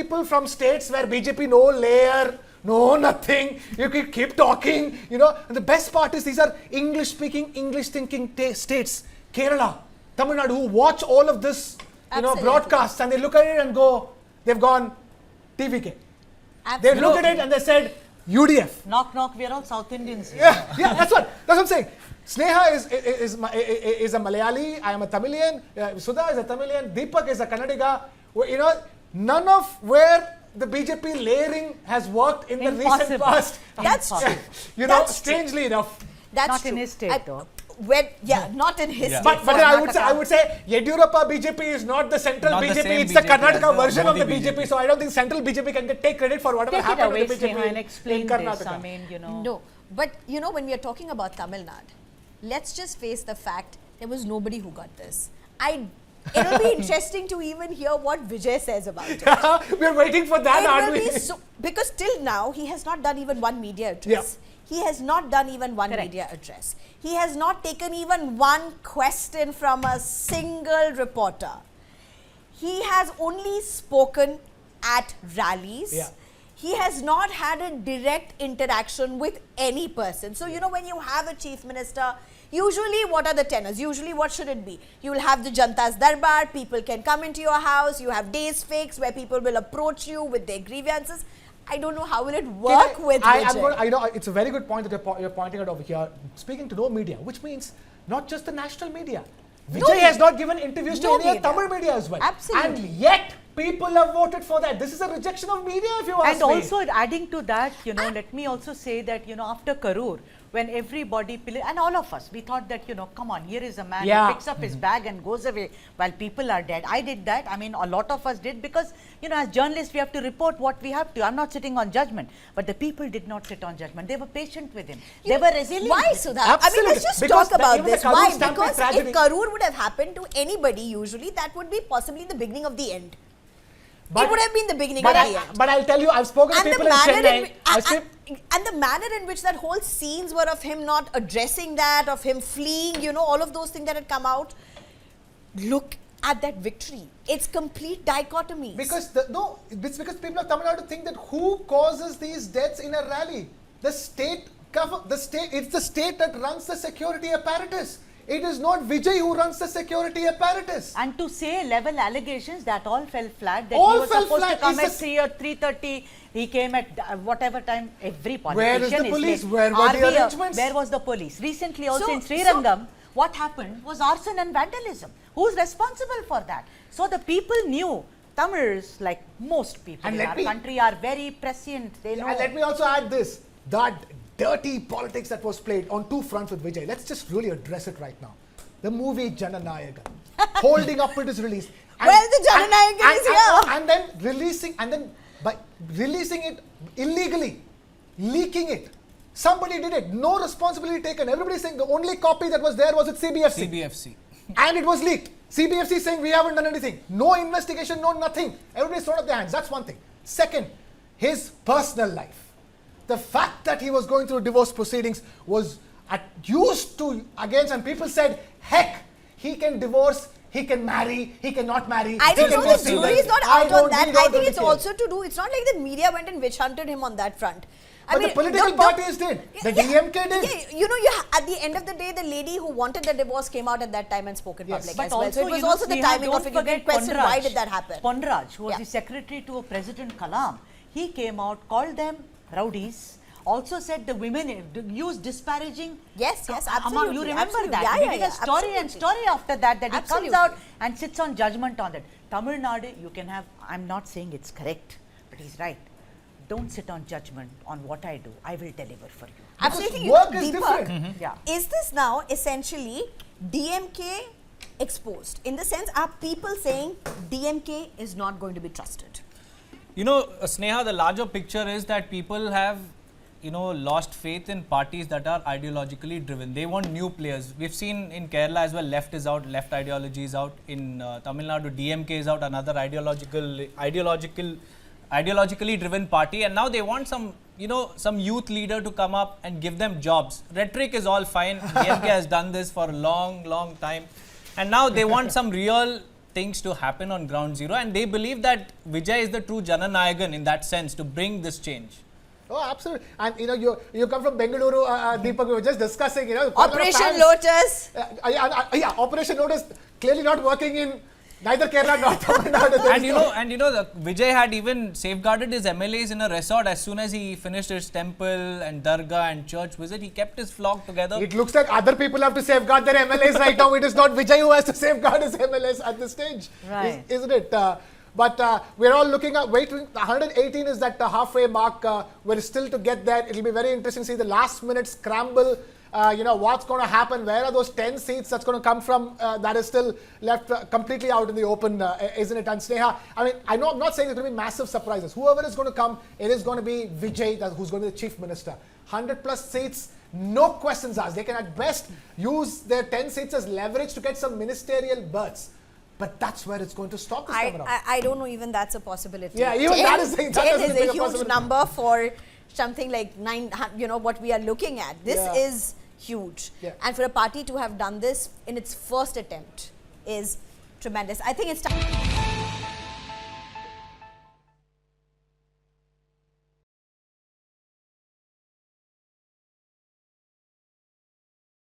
people from states where BJP no layer, no nothing. You can keep talking, you know. And the best part is these are English-speaking, English-thinking states. Kerala, Tamil Nadu, who watch all of this, you know, broadcasts, and they look at it and go, they've gone TVK. They look at it and they said UDF. Knock knock. We are all South Indians. Yeah, that's what I'm saying. Sneha is a Malayali. I am a Tamilian. Sudha is a Tamilian. Deepak is a Kannadiga. You know, none of where the BJP layering has worked in the recent past. That's true. You know, strangely enough. That's not true. in his state though. Not in his state. But I would say Yediyurappa BJP is not the central Not the BJP. same It's the BJP Karnataka as the version of the Modi BJP. So I don't think central BJP can take credit for whatever happened with the BJP and explain in this. Karnataka. I mean, you know. No, but you know, when we are talking about Tamil Nadu, let's just face the fact there was nobody who got this. It'll be interesting to even hear what Vijay says about it. We're waiting for that, aren't we? Because till now, he has not done even one media address. He has not done even one media address. He has not taken even one question from a single reporter. He has only spoken at rallies. He has not had a direct interaction with any person. So, you know, when you have a chief minister, usually what are the tenors? Usually what should it be? You will have the Janta's Darbar, people can come into your house, you have days fixed where people will approach you with their grievances. I don't know how will it work with Vijay. I know it's a very good point that you're pointing out over here. Speaking to no media, which means not just the national media. Vijay has not given interviews to any Tamil media as well. Absolutely. And yet, people have voted for that. This is a rejection of media, if you ask me. And also adding to that, you know, let me also say that, you know, after Karur, when everybody, and all of us, we thought that, you know, come on, here is a man who picks up his bag and goes away while people are dead. I did that. I mean, a lot of us did because, you know, as journalists, we have to report what we have to. I'm not sitting on judgment. But the people did not sit on judgment. They were patient with him. They were resilient. Why, Sudha? Absolutely. I mean, let's just Because talk about this. Why? Stampede Because tragedy. if Karur would have happened to anybody, usually, that would be possibly the beginning of the end. It would have been the beginning of the end. But I'll tell you, I've spoken to people in Chennai. And the manner in which that whole scenes were of him not addressing that, of him fleeing, you know, all of those things that had come out. Look at that victory. It's complete dichotomy. Because it's because people of Tamil Nadu think that who causes these deaths in a rally? The state it's the state that runs the security apparatus. It is not Vijay who runs the security apparatus. And to say level allegations, that all fell flat. That all he was fell supposed flat. to come at 3 or 3:30. He came at whatever time. Every politician Where is the police? Where were the arrangements? Where was the police? Recently also in Srirangam, what happened was arson and vandalism. Who's responsible for that? So the people knew. Tamils, like most people in our country, are very prescient. They know. And let me also add this. That dirty politics that was played on two fronts with Vijay. Let's just really address it right now. The movie Jananayagan, holding up with its release. The Jananayagan is here. And then by releasing it illegally, leaking it. Somebody did it. No responsibility taken. Everybody's saying the only copy that was there was at CBFC. And it was leaked. CBFC is saying we haven't done anything. No investigation, no nothing. Everybody's thrown up their hands. That's one thing. Second, his personal life. The fact that he was going through divorce proceedings was used to against, and people said, heck, he can divorce, he can marry, he cannot marry. I don't know, the jury is not out on that. I think it's care. also to do, it's not like the media went and witch hunted him on that front. But the political parties did. The DMK did. Yeah, you know, at the end of the day, the lady who wanted the divorce came out at that time and spoke in public as well. So it was also the timing of it. You can question why did that happen. Ponraj, who was the secretary to President Kalam, he came out, called them rowdies, also said the women used disparaging. Yes, absolutely. You remember that? He did a story and story after that he comes out and sits on judgment on that. Tamil Nadu, you can have, I'm not saying it's correct, but he's right. Don't sit on judgment on what I do. I will deliver for you. Absolutely. Work is different. Is this now essentially DMK exposed? In the sense, are people saying DMK is not going to be trusted? You know, Sneha, the larger picture is that people have, you know, lost faith in parties that are ideologically driven. They want new players. We've seen in Kerala as well, left is out, left ideology is out. In Tamil Nadu, DMK is out, another ideologically driven party, and now they want some, you know, some youth leader to come up and give them jobs. Rhetoric is all fine. DMK has done this for a long time, and now they want some real things to happen on ground zero, and they believe that Vijay is the true Jananayagan in that sense to bring this change. Oh, absolutely. And you come from Bengaluru, Deepak, we were just discussing, Operation Lotus. Yeah, Operation Lotus clearly not working in neither Kerala nor Tamil Nadu. And the Vijay had even safeguarded his MLAs in a resort as soon as he finished his temple and dargah and church visit. He kept his flock together. It looks like other people have to safeguard their MLAs right now. It is not Vijay who has to safeguard his MLAs at this stage, right? Isn't it? But we're all looking at waiting. 118 is that halfway mark. We're still to get there. It'll be very interesting to see the last minute scramble. What's going to happen? Where are those 10 seats that's going to come from? That is still left completely out in the open, isn't it? And Sneha, I mean, I'm not saying there's going to be massive surprises. Whoever is going to come, it is going to be Vijay, who's going to be the chief minister. 100 plus seats, no questions asked. They can at best use their 10 seats as leverage to get some ministerial berths. But that's where it's going to stop this time around. I don't know even that's a possibility. Yeah, even 10, that is a huge number for something like 9, what we are looking at. This is huge. Yeah. And for a party to have done this in its first attempt is tremendous. I think it's time.